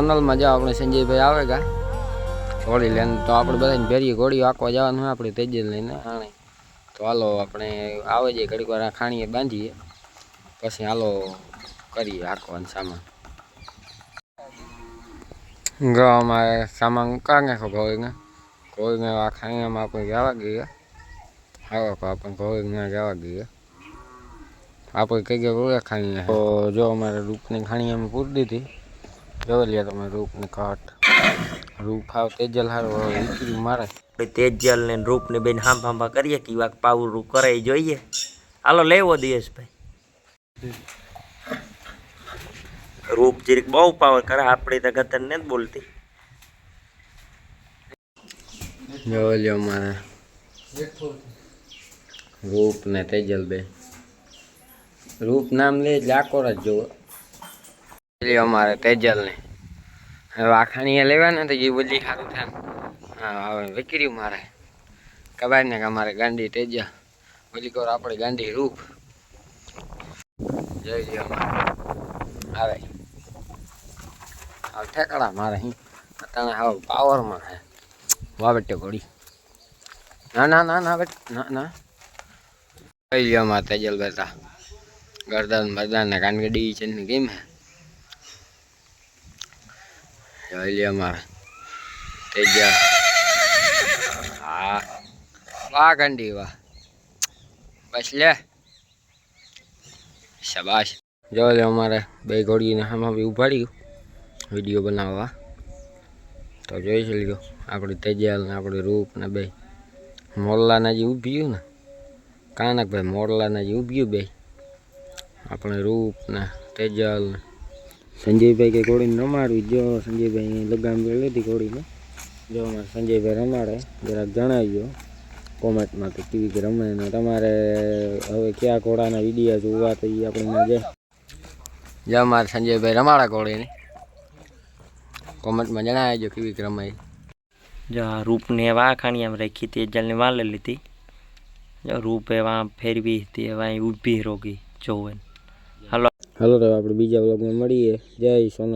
સોનલમાં જાઓ આપણે સંજયભાઈ આવે ગા ઘોડી લઈને તો આપણે બધાને ભેરી ઘોડીઓ આંકવા જવાનું હોય આપણે તેજલ લઈને આણે તો હાલો આપણે આવે જઈએ ઘડીક વાર ખાણીએ બાંધીએ પછી હાલો કરીએ આંકવાનું સામાન અમારે સામાન કાં નાખો ઘોડીને આ ખાણીયામાં આપણે જવા ગઈએ હવે આપણે ઘોડીને જવા ગઈએ આપણે કઈ ગયા ખાણીએ તો જો અમારે રૂપની ખાણીયામાં પૂરી દીધી જોઈ લે તમે રૂપની કાટ રૂપ આવ તેજલ હારો નીકળી મારે તેજલ ને રૂપ ને બેન હાંભા કરીએ કે વાક પાવરું કરે જોઈએ હાલો લેવો દિયેશભાઈ રૂપ જીરીક બહુ પાવર કરે આપણી તો ગતન ને જ બોલતી જોઈ લ્યો મારે રૂપ ને તેજલ બે રૂપ નામ લે એટલે આકોર જ જોવો અમારે તેજલ ને હવે આખાણીએ લેવા ને તો એ બધી સારું થાય હા હવે વિકર્યું મારે કબાડ ને કે અમારે ગાંડી તેજલ બધી કોર આપણે ગાંડી રૂપ જોઈ લ્યો અમારે આવે હવે ઠેકડા મારે અહીં અત્યારે હવે પાવરમાં હે વાવેટે ઘોડી ના ના ના ના બેટ ના ના જોઈ લ્યો અમારે તેજલ બેટા ગરદન બરદન ને કાનગડી છે ને કેમ હે જોઈ લે અમારે તેજલ હા વાહ ગંડી વાહ બસ લે શાબાશ જોઈ લે અમારે બે ઘોડીને આમાં બી ઉભાડ્યું વિડીયો બનાવવા તો જોઈ છે લ્યો આપણી તેજલ ને આપણી રૂપ ને બે મોરલાના જે ઊભ્યું ને કાનક ભાઈ મોરલાના જે ઊભ્યું બે આપણે રૂપ ને તેજલ ને સંજયભાઈ કે ઘોડીને રમાડવી જો સંજયભાઈ લગામ લીધી ઘોડીને જો અમારે સંજયભાઈ રમાડે જરાક જણાવજો કોમેન્ટમાં તો કેવી કે રમે ને તમારે હવે કયા ઘોડાના વિડીયો જોવા તો એ આપણે જે જો અમારે સંજયભાઈ રમાડા ઘોડીને કોમેન્ટમાં જણાવજો કેવી કે રમાય જો આ રૂપને વા ખાણીયામાં રાખી તેજલને વાલે લીધી જો રૂપે વા ફેરવી તે વા ઊભી રોગી જોવે હાલો તો આપણે બીજા વ્લોગમાં મળીએ જય સોનલ